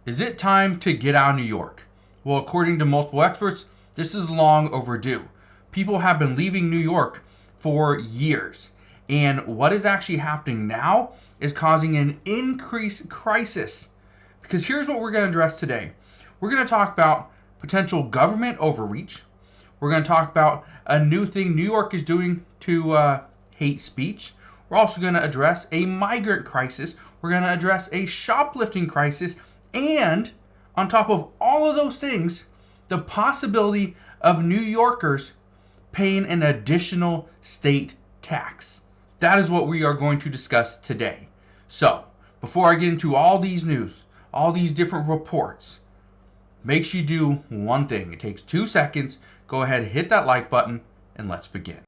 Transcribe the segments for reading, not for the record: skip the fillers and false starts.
Is it time to get out of New York? Well, according to multiple experts, this is long overdue. People have been leaving New York for years. And what is actually happening now is causing an increased crisis. Because here's what we're going to address today. We're going to talk about potential government overreach. We're going to talk about a new thing New York is doing to hate speech. We're also going to address a migrant crisis. We're going to address a shoplifting crisis. And on top of all of those things, the possibility of New Yorkers paying an additional state tax. That is what we are going to discuss today. So, before I get into all these news, all these different reports, make sure you do one thing. It takes 2 seconds. Go ahead, hit that like button, and let's begin.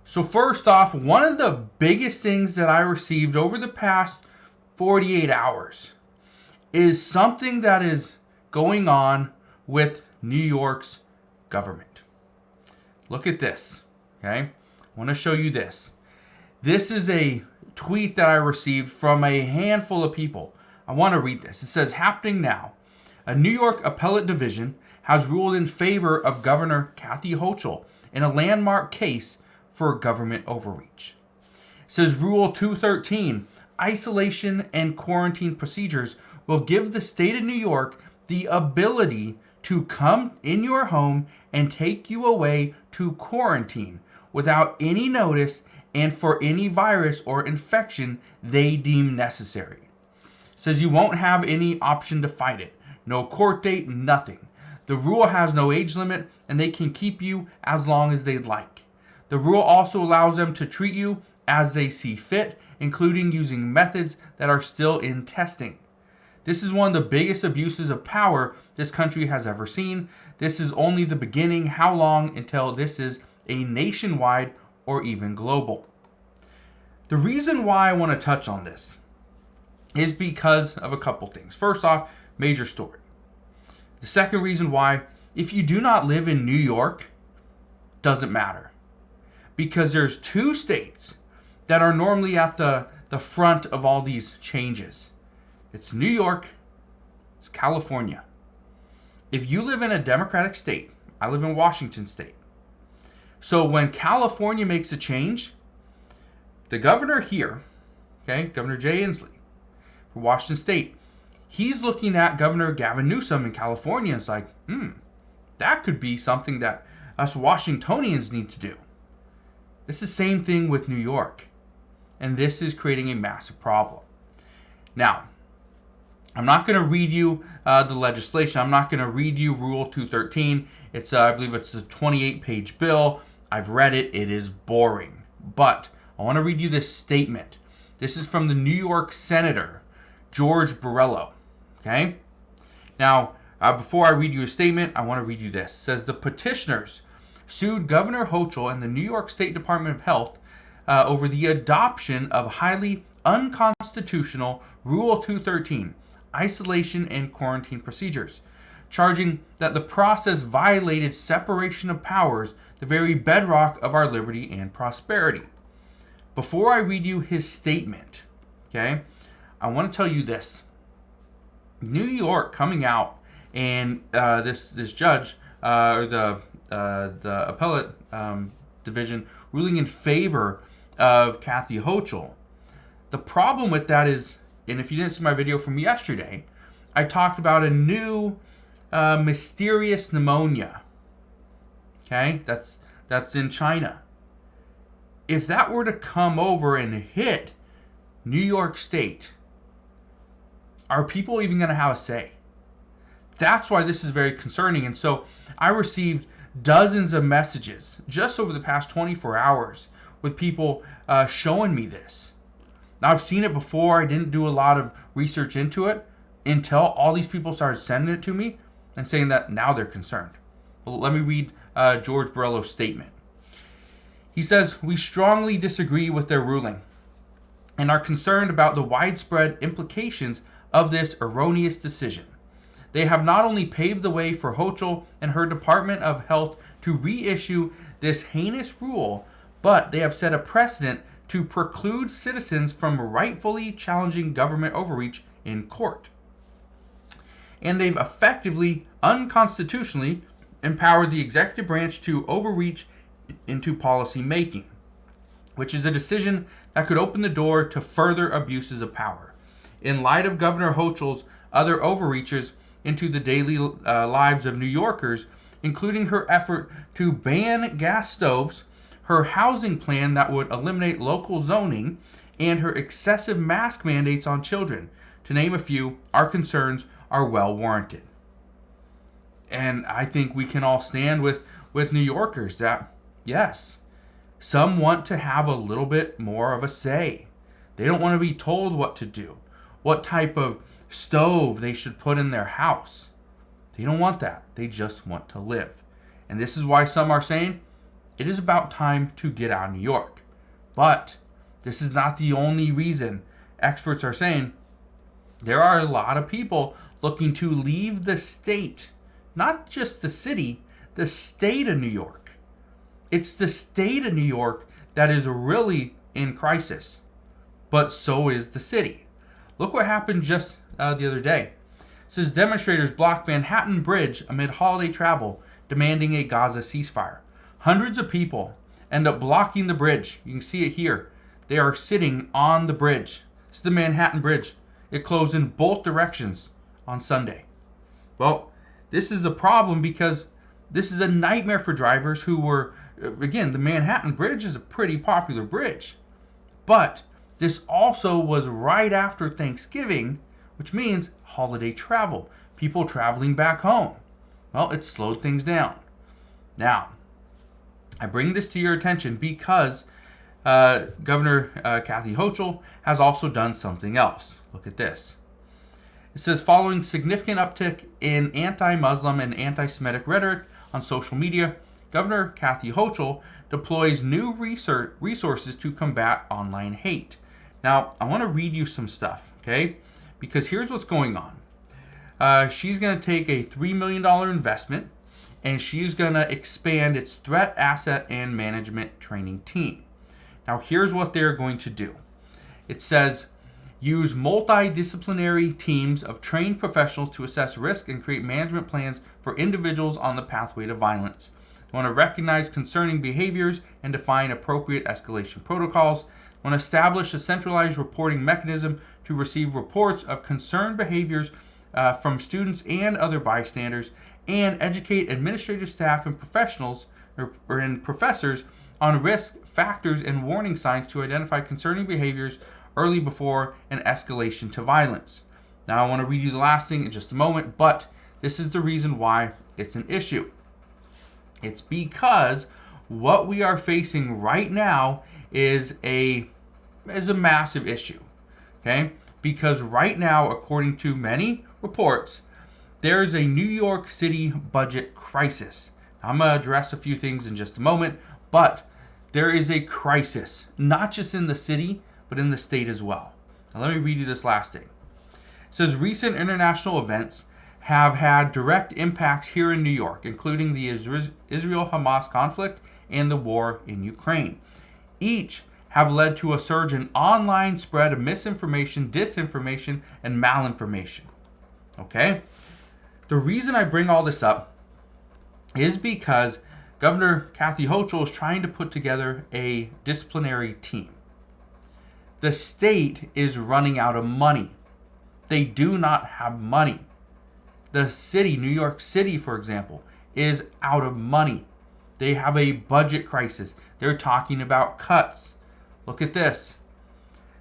So first off, one of the biggest things that I received over the past 48 hours is something that is going on with New York's government. Look at this, okay? I want to show you this. This is a tweet that I received from a handful of people. I want to read this. It says, happening now. A New York appellate division has ruled in favor of Governor Kathy Hochul in a landmark case for government overreach. It says Rule 213, isolation and quarantine procedures will give the state of New York the ability to come in your home and take you away to quarantine without any notice and for any virus or infection they deem necessary. It says you won't have any option to fight it. No court date, nothing. The rule has no age limit and they can keep you as long as they'd like. The rule also allows them to treat you as they see fit, including using methods that are still in testing. This is one of the biggest abuses of power this country has ever seen. This is only the beginning. How long until this is a nationwide or even global? The reason why I want to touch on this is because of a couple things. First off, major story. The second reason why, if you do not live in New York, doesn't matter. Because there's 2 states that are normally at the front of all these changes. It's New York, it's California. If you live in a Democratic state, I live in Washington state. So when California makes a change, the governor here, okay, Governor Jay Inslee for Washington state, he's looking at Governor Gavin Newsom in California and it's like, that could be something that us Washingtonians need to do. It's the same thing with New York. And this is creating a massive problem. Now, I'm not going to read you the legislation. I'm not going to read you Rule 213. It's, I believe it's a 28-page bill. I've read it. It is boring. But I want to read you this statement. This is from the New York Senator, George Borrello. Okay? Now, before I read you a statement, I want to read you this. It says, the petitioners sued Governor Hochul and the New York State Department of Health over the adoption of highly unconstitutional Rule 213, isolation and quarantine procedures, charging that the process violated separation of powers, the very bedrock of our liberty and prosperity. Before I read you his statement, okay, I want to tell you this. New York coming out and this judge, or the appellate division ruling in favor of Kathy Hochul. The problem with that is, and if you didn't see my video from yesterday, I talked about a new mysterious pneumonia. Okay, that's in China. If that were to come over and hit New York State, are people even going to have a say? That's why this is very concerning. And so I received dozens of messages just over the past 24 hours with people showing me this. Now, I've seen it before. I didn't do a lot of research into it until all these people started sending it to me and saying that now they're concerned. Well, let me read George Borrello's statement. He says, we strongly disagree with their ruling and are concerned about the widespread implications of this erroneous decision. They have not only paved the way for Hochul and her Department of Health to reissue this heinous rule, but they have set a precedent to preclude citizens from rightfully challenging government overreach in court. And they've effectively, unconstitutionally, empowered the executive branch to overreach into policy making, which is a decision that could open the door to further abuses of power. In light of Governor Hochul's other overreaches into the daily lives of New Yorkers, including her effort to ban gas stoves, her housing plan that would eliminate local zoning, and her excessive mask mandates on children, to name a few, our concerns are well warranted. And I think we can all stand with New Yorkers that, yes, some want to have a little bit more of a say. They don't want to be told what to do, what type of stove they should put in their house. They don't want that. They just want to live. And this is why some are saying it is about time to get out of New York. But this is not the only reason. Experts are saying there are a lot of people looking to leave the state, not just the city, the state of New York. It's the state of New York that is really in crisis, but so is the city. Look what happened just the other day. It says demonstrators block Manhattan Bridge amid holiday travel, demanding a Gaza ceasefire. Hundreds of people end up blocking the bridge. You can see it here. They are sitting on the bridge. This is the Manhattan Bridge. It closed in both directions on Sunday. Well, this is a problem because this is a nightmare for drivers who were, again, the Manhattan Bridge is a pretty popular bridge. But this also was right after Thanksgiving, which means holiday travel, people traveling back home. Well, it slowed things down. Now, I bring this to your attention because Governor Kathy Hochul has also done something else. Look at this. It says, following significant uptick in anti-Muslim and anti-Semitic rhetoric on social media, Governor Kathy Hochul deploys new resources to combat online hate. Now, I want to read you some stuff, okay? Because here's what's going on. She's going to take a $3 million investment, and she's going to expand its threat asset and management training team. Now, here's what they're going to do. It says, use multidisciplinary teams of trained professionals to assess risk and create management plans for individuals on the pathway to violence. They want to recognize concerning behaviors and define appropriate escalation protocols. They want to establish a centralized reporting mechanism to receive reports of concerned behaviors from students and other bystanders, and educate administrative staff and professionals and professors on risk factors and warning signs to identify concerning behaviors early before an escalation to violence. Now, I want to read you the last thing in just a moment, but this is the reason why it's an issue. It's because what we are facing right now is a massive issue, okay? Because right now, according to many reports, there's a New York City budget crisis. I'm going to address a few things in just a moment, but there is a crisis, not just in the city, but in the state as well. Now, let me read you this last thing. It says recent international events have had direct impacts here in New York, including the Israel-Hamas conflict and the war in Ukraine. Each have led to a surge in online spread of misinformation, disinformation, and malinformation. Okay? The reason I bring all this up is because Governor Kathy Hochul is trying to put together a disciplinary team. The state is running out of money. They do not have money. The city, New York City, for example, is out of money. They have a budget crisis. They're talking about cuts. Look at this.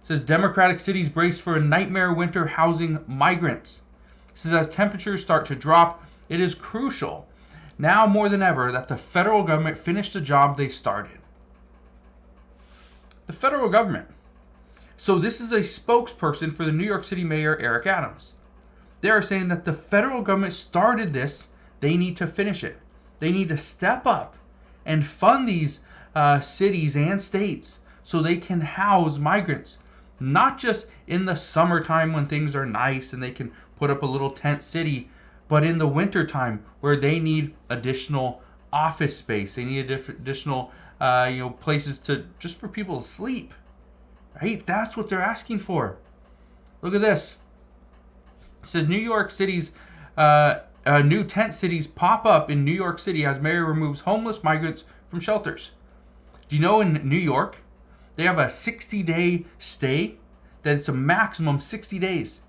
It says Democratic cities brace for a nightmare winter housing migrants. It says as temperatures start to drop, it is crucial, now more than ever, that the federal government finish the job they started. The federal government. So this is a spokesperson for the New York City Mayor, Eric Adams. They are saying that the federal government started this. They need to finish it. They need to step up and fund these cities and states so they can house migrants. Not just in the summertime when things are nice and they can put up a little tent city, but in the wintertime where they need additional office space. They need additional places to just for people to sleep. right? That's what they're asking for. Look at this. It says New York City's new tent cities pop up in New York City as mayor removes homeless migrants from shelters. Do you know in New York, they have a 60-day stay, that it's a maximum 60 days.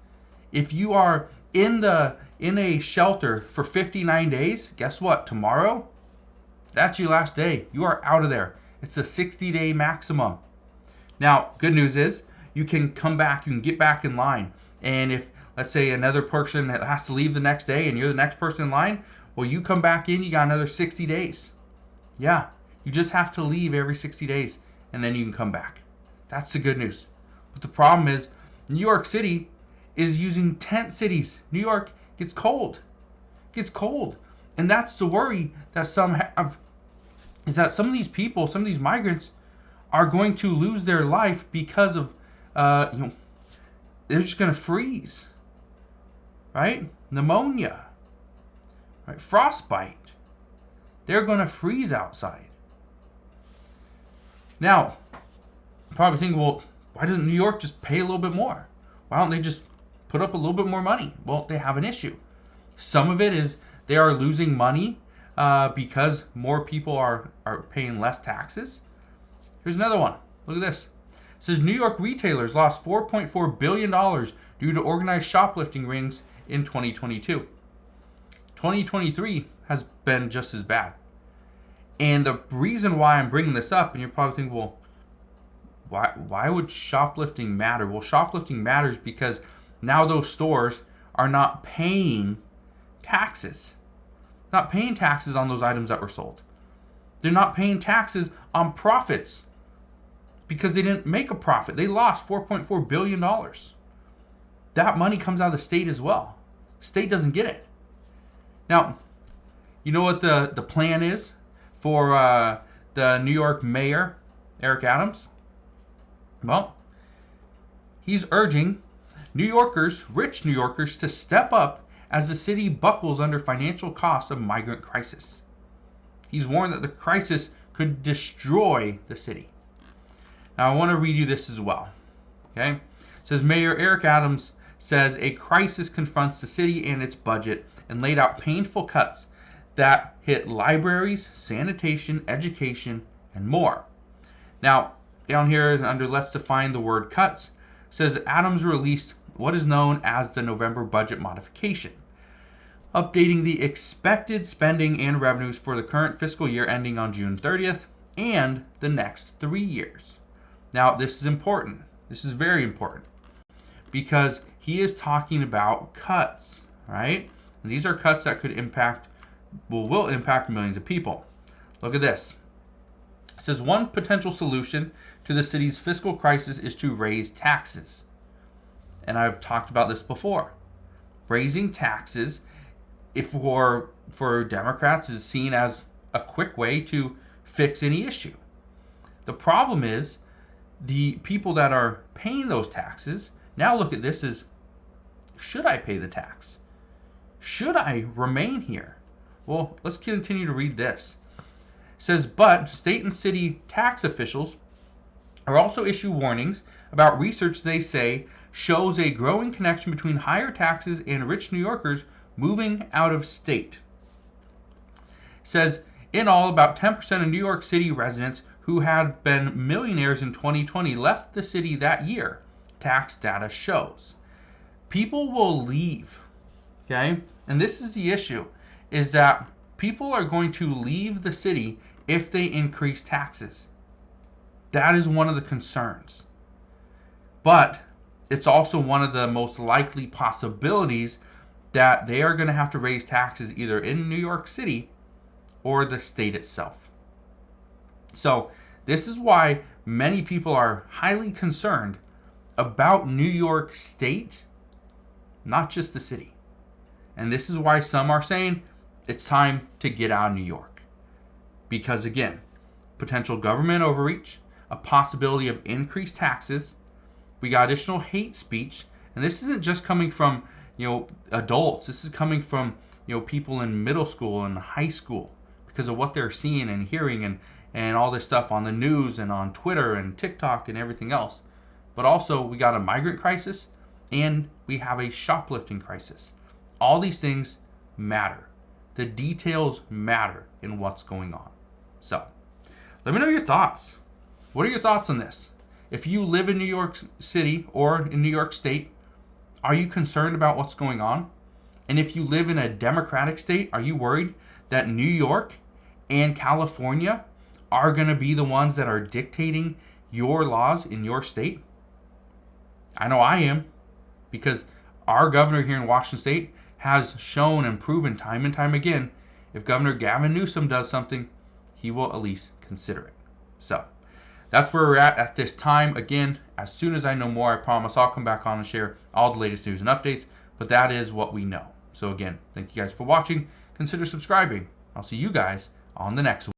If you are in a shelter for 59 days, guess what? Tomorrow, that's your last day. You are out of there. It's a 60-day maximum. Now, good news is you can come back, you can get back in line. And if, let's say, another person has to leave the next day and you're the next person in line, well, you come back in, you got another 60 days. Yeah, you just have to leave every 60 days and then you can come back. That's the good news. But the problem is New York City is using tent cities. New York gets cold. And that's the worry that some have, is that some of these people, some of these migrants are going to lose their life because of, they're just going to freeze, right? Pneumonia, right? Frostbite. They're going to freeze outside. Now, you're probably thinking, well, why doesn't New York just pay a little bit more? Why don't they just put up a little bit more money? Well, they have an issue. Some of it is they are losing money because more people are paying less taxes. Here's another one. Look at this. It says New York retailers lost $4.4 billion due to organized shoplifting rings in 2022. 2023 has been just as bad. And the reason why I'm bringing this up, and you're probably thinking, well, why would shoplifting matter? Well, shoplifting matters because now those stores are not paying taxes. Not paying taxes on those items that were sold. They're not paying taxes on profits because they didn't make a profit. They lost $4.4 billion. That money comes out of the state as well. State doesn't get it. Now, you know what the plan is for the New York mayor, Eric Adams? Well, he's urging New Yorkers, rich New Yorkers, to step up as the city buckles under financial costs of migrant crisis. He's warned that the crisis could destroy the city. Now, I want to read you this as well. Okay? It says, Mayor Eric Adams says a crisis confronts the city and its budget and laid out painful cuts that hit libraries, sanitation, education, and more. Now, down here under let's define the word cuts, says Adams released what is known as the November budget modification, updating the expected spending and revenues for the current fiscal year ending on June 30th and the next 3 years. Now, this is important. This is very important because he is talking about cuts, right? And these are cuts that could will impact millions of people. Look at this. It says one potential solution to the city's fiscal crisis is to raise taxes. And I've talked about this before. Raising taxes, if for Democrats, is seen as a quick way to fix any issue. The problem is the people that are paying those taxes now look at this as, should I pay the tax? Should I remain here? Well, let's continue to read this. It says, but state and city tax officials are also issue warnings about research they say shows a growing connection between higher taxes and rich New Yorkers moving out of state. It says, in all, about 10% of New York City residents who had been millionaires in 2020 left the city that year, tax data shows. People will leave, okay? And this is the issue, is that people are going to leave the city if they increase taxes. That is one of the concerns. But it's also one of the most likely possibilities that they are going to have to raise taxes either in New York City or the state itself. So this is why many people are highly concerned about New York State, not just the city. And this is why some are saying it's time to get out of New York. Because again, potential government overreach, a possibility of increased taxes, we got additional hate speech, and this isn't just coming from, adults. This is coming from, people in middle school and high school because of what they're seeing and hearing and all this stuff on the news and on Twitter and TikTok and everything else. but also we got a migrant crisis and we have a shoplifting crisis. All these things matter. The details matter in what's going on. So, let me know your thoughts. What are your thoughts on this? If you live in New York City or in New York State, are you concerned about what's going on? And if you live in a Democratic state, are you worried that New York and California are going to be the ones that are dictating your laws in your state? I know I am, because our governor here in Washington State has shown and proven time and time again, if Governor Gavin Newsom does something, he will at least consider it. So, that's where we're at this time. Again, as soon as I know more, I promise I'll come back on and share all the latest news and updates, but that is what we know. So again, thank you guys for watching. Consider subscribing. I'll see you guys on the next one.